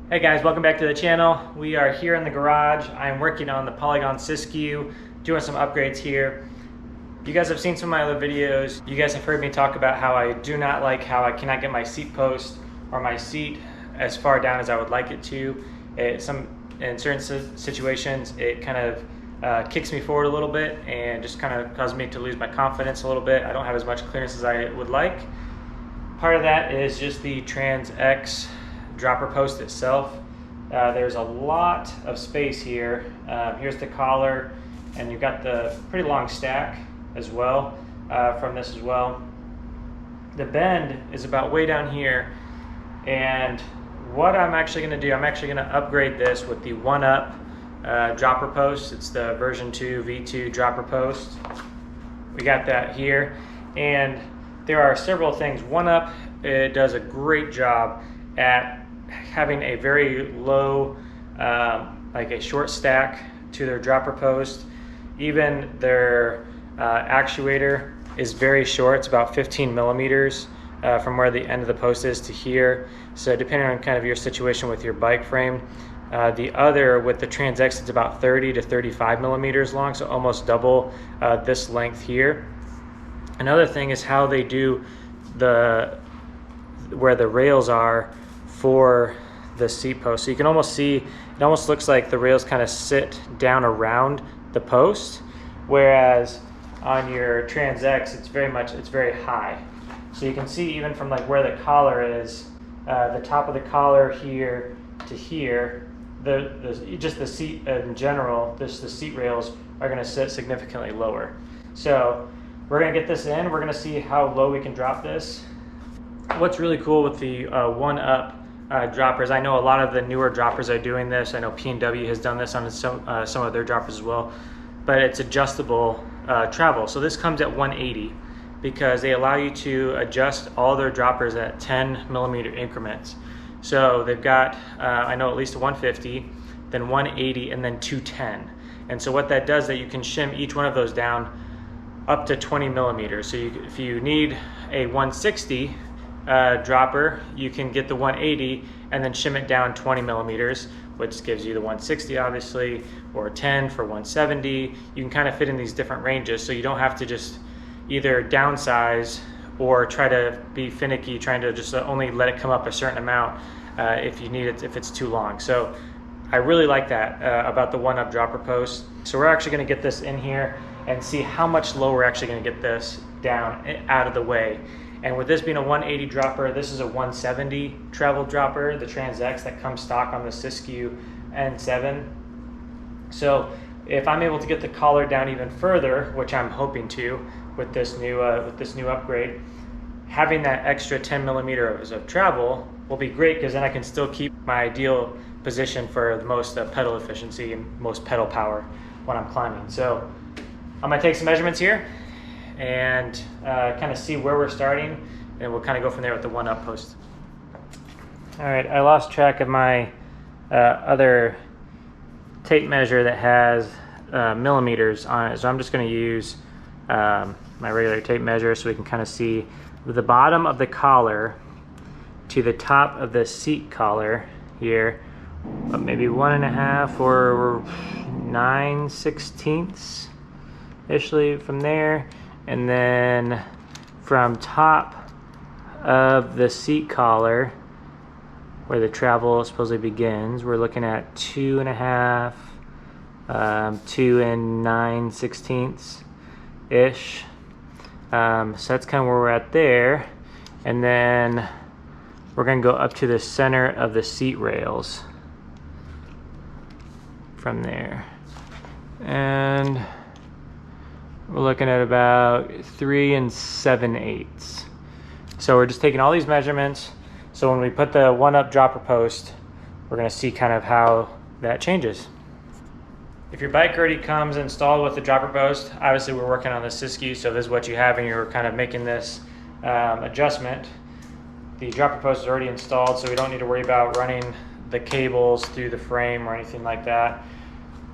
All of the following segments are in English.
Hey guys, welcome back to the channel. We are here in the garage. I'm working on the Polygon Siskiu, doing some upgrades here. You guys have seen some of my other videos. You guys have heard me talk about how I do not like how I cannot get my seat post or my seat as far down as I would like it to. In certain situations, it kind of kicks me forward a little bit and just kind of causes me to lose my confidence a little bit. I don't have as much clearance as I would like. Part of that is just the Trans X dropper post itself. There's a lot of space here. Here's the collar, and you've got the pretty long stack as well from this as well. The bend is about way down here, and what I'm actually going to do, I'm actually going to upgrade this with the OneUp dropper post. It's the version 2 V2 dropper post. We got that here, and there are several things. OneUp does a great job at having a very low, like a short stack to their dropper post. Even their actuator is very short. It's about 15 millimeters from where the end of the post is to here. So depending on kind of your situation with your bike frame, the other with the Trans X, it's about 30 to 35 millimeters long, so almost double this length here. Another thing is how they do where the rails are for the seat post. So you can almost see, it almost looks like the rails kind of sit down around the post, whereas on your Trans X, it's very high. So you can see even from like where the collar is, the top of the collar here to here, just the seat in general, the seat rails are going to sit significantly lower. So we're going to get this in. We're going to see how low we can drop this. What's really cool with the OneUp droppers, I know a lot of the newer droppers are doing this. I know P&W has done this on some of their droppers as well, but it's adjustable travel. So this comes at 180 because they allow you to adjust all their droppers at 10 millimeter increments. So they've got, I know at least a 150, then 180, and then 210. And so what that does is that you can shim each one of those down up to 20 millimeters. So if you need a 160 dropper, you can get the 180 and then shim it down 20 millimeters, which gives you the 160 obviously, or 10 for 170. You can kind of fit in these different ranges, so you don't have to just either downsize or try to be finicky trying to just only let it come up a certain amount if you need it, if it's too long. So I really like that about the OneUp dropper post. So we're actually going to get this in here and see how much lower we're actually going to get this down out of the way. And with this being a 180 dropper, this is a 170 travel dropper, the Trans X that comes stock on the Siskiu N7. So if I'm able to get the collar down even further, which I'm hoping to with this new upgrade, having that extra 10 millimeters of travel will be great, because then I can still keep my ideal position for the most pedal efficiency and most pedal power when I'm climbing. So I'm gonna take some measurements here and kind of see where we're starting, and we'll kind of go from there with the OneUp post. All right, I lost track of my other tape measure that has millimeters on it, so I'm just going to use my regular tape measure so we can kind of see the bottom of the collar to the top of the seat collar here, maybe 1.5 or 9/16 ishly from there. And then from top of the seat collar, where the travel supposedly begins, we're looking at 2.5, 2 9/16 ish. So that's kind of where we're at there. And then we're going to go up to the center of the seat rails from there. And we're looking at about 3 7/8. So we're just taking all these measurements. So when we put the OneUp dropper post, we're going to see kind of how that changes. If your bike already comes installed with the dropper post, obviously we're working on the Siskiu, so this is what you have, and you're kind of making this adjustment. The dropper post is already installed, so we don't need to worry about running the cables through the frame or anything like that.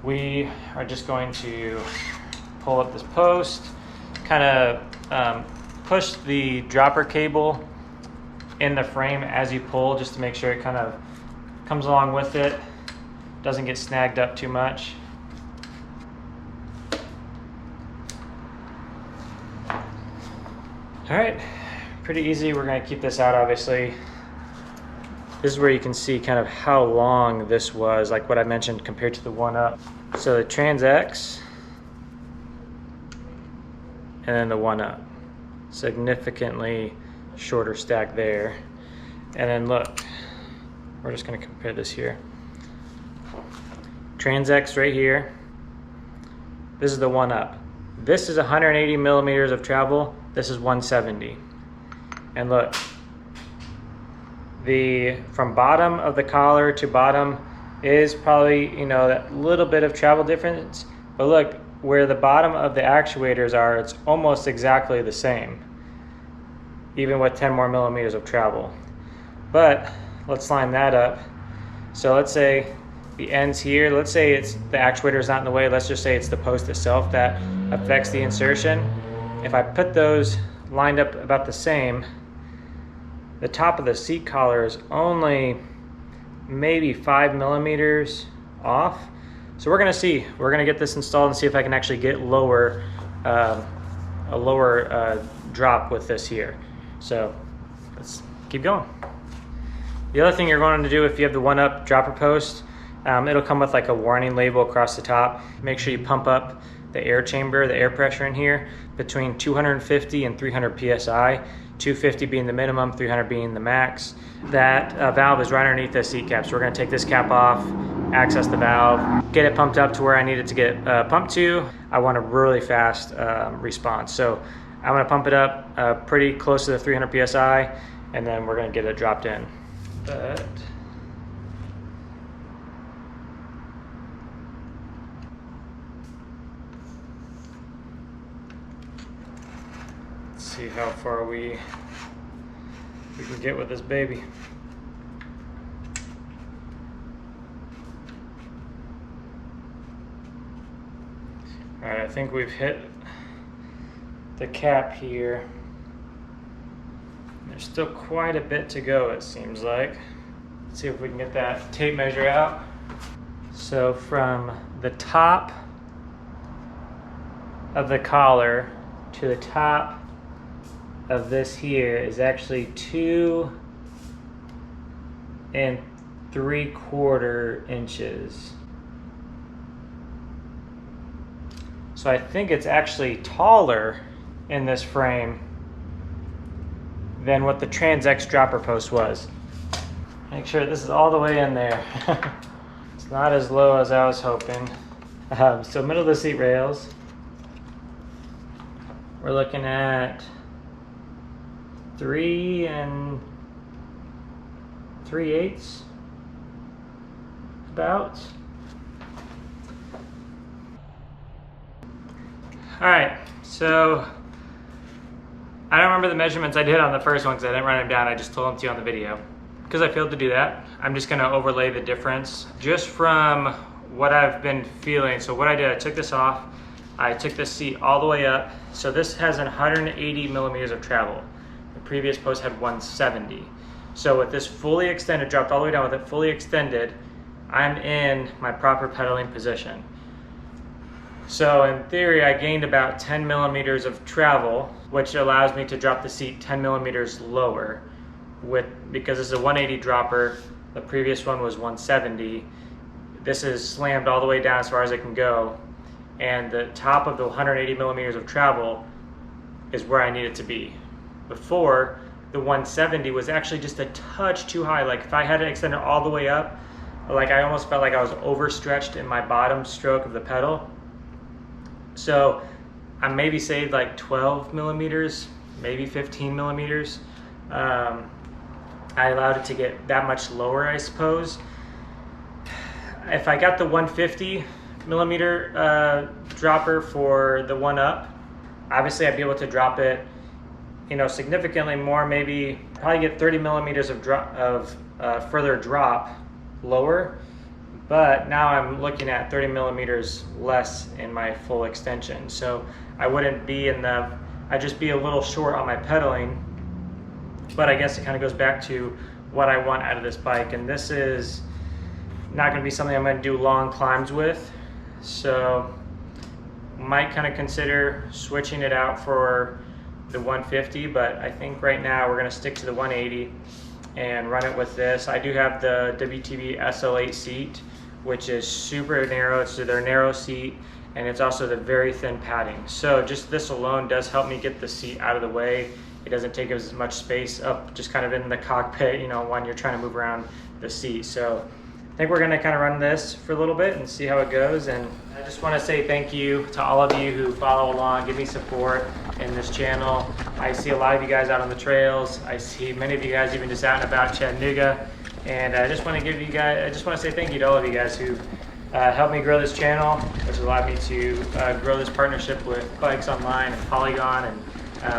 We are just going to pull up this post, kind of push the dropper cable in the frame as you pull, just to make sure it kind of comes along with it, doesn't get snagged up too much. All right, pretty easy. We're gonna keep this out, obviously. This is where you can see kind of how long this was, like what I mentioned compared to the OneUp. So the Trans-X and then the OneUp. Significantly shorter stack there. And then look, we're just gonna compare this here. Trans-X right here. This is the OneUp. This is 180 millimeters of travel. This is 170. And look, from bottom of the collar to bottom is probably, you know, that little bit of travel difference. But look, where the bottom of the actuators are, it's almost exactly the same, even with 10 more millimeters of travel. But let's line that up. So let's say the ends here, let's say it's the actuator is not in the way. Let's just say it's the post itself that affects the insertion. If I put those lined up about the same, the top of the seat collar is only maybe 5 millimeters off. So we're gonna get this installed and see if I can actually get a lower drop with this here. So let's keep going. The other thing you're going to do if you have the OneUp Dropper post, it'll come with like a warning label across the top. Make sure you pump up the air chamber, the air pressure in here, between 250 and 300 PSI, 250 being the minimum, 300 being the max. That valve is right underneath the seat cap. So we're gonna take this cap off, access the valve, get it pumped up to where I need it to get pumped to. I want a really fast response. So I'm gonna pump it up pretty close to the 300 PSI, and then we're gonna get it dropped in. But see how far we can get with this baby. All right, I think we've hit the cap here. There's still quite a bit to go, it seems like. Let's see if we can get that tape measure out. So from the top of the collar to the top of this here is actually 2 3/4 inches. So I think it's actually taller in this frame than what the Trans-X dropper post was. Make sure this is all the way in there. It's not as low as I was hoping. So middle of the seat rails, we're looking at 3 3/8 about. All right, so I don't remember the measurements I did on the first one because I didn't write them down. I just told them to you on the video. Because I failed to do that, I'm just gonna overlay the difference just from what I've been feeling. So what I did, I took this off, I took this seat all the way up. So this has 180 millimeters of travel. The previous post had 170. So with this fully extended, dropped all the way down with it fully extended, I'm in my proper pedaling position. So in theory, I gained about 10 millimeters of travel, which allows me to drop the seat 10 millimeters lower. Because it's a 180 dropper, the previous one was 170. This is slammed all the way down as far as it can go. And the top of the 180 millimeters of travel is where I need it to be. Before, the 170 was actually just a touch too high. Like if I had to extend it all the way up, like I almost felt like I was overstretched in my bottom stroke of the pedal. So I maybe saved like 12 millimeters, maybe 15 millimeters. I allowed it to get that much lower, I suppose. If I got the 150 millimeter dropper for the OneUp, obviously I'd be able to drop it, you know, significantly more, maybe probably get 30 millimeters of further drop lower. But now I'm looking at 30 millimeters less in my full extension. So I wouldn't be I'd just be a little short on my pedaling. But I guess it kind of goes back to what I want out of this bike. And this is not going to be something I'm going to do long climbs with, so might kind of consider switching it out for the 150, but I think right now we're going to stick to the 180 and run it with this. I do have the WTB SL8 seat, which is super narrow. It's their narrow seat, and it's also the very thin padding. So just this alone does help me get the seat out of the way. It doesn't take as much space up just kind of in the cockpit, you know, when you're trying to move around the seat. So I think we're gonna kind of run this for a little bit and see how it goes. And I just wanna say thank you to all of you who follow along, give me support in this channel. I see a lot of you guys out on the trails. I see many of you guys even just out and about Chattanooga. And I just wanna say thank you to all of you guys who helped me grow this channel, which allowed me to grow this partnership with Bikes Online and Polygon, and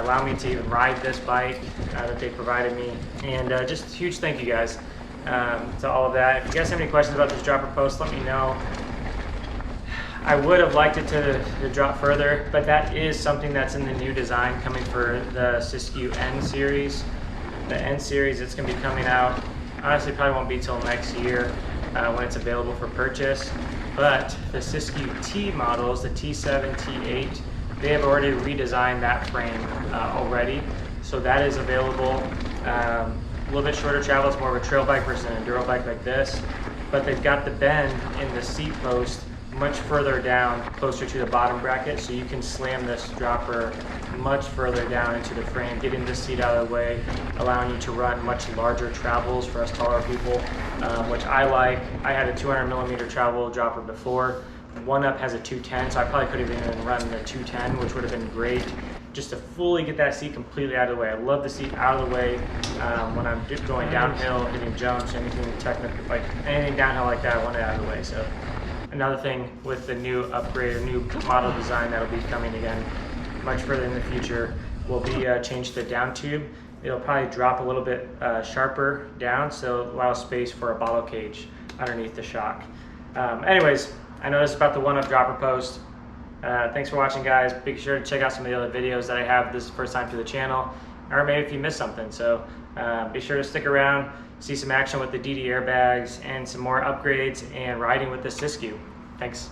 allow me to even ride this bike that they provided me. And just a huge thank you guys to all of that. If you guys have any questions about this dropper post, let me know. I would have liked it to drop further, but that is something that's in the new design coming for the Siskiu N series. The N series, it's going to be coming out, honestly probably won't be till next year when it's available for purchase. But the Siskiu T models, the T7, T8, they have already redesigned that frame already. So that is available. A little bit shorter travel, it's more of a trail bike versus an enduro bike like this. But they've got the bend in the seat post much further down, closer to the bottom bracket, so you can slam this dropper much further down into the frame, getting this seat out of the way, allowing you to run much larger travels for us taller people, which I like. I had a 200mm travel dropper before. OneUp has a 210, so I probably could have even run the 210, which would have been great, just to fully get that seat completely out of the way. I love the seat out of the way when I'm going downhill, hitting jumps, anything technical, like anything downhill like that, I want it out of the way. So another thing with the new upgrade or new model design that'll be coming again much further in the future will be change the down tube. It'll probably drop a little bit sharper down, so it allows space for a bottle cage underneath the shock. Anyways, I know this is about the OneUp Dropper post. Thanks for watching, guys. Be sure to check out some of the other videos that I have. This is the first time to the channel, or maybe if you missed something. So be sure to stick around, see some action with the DD airbags, and some more upgrades and riding with the Siskiu. Thanks.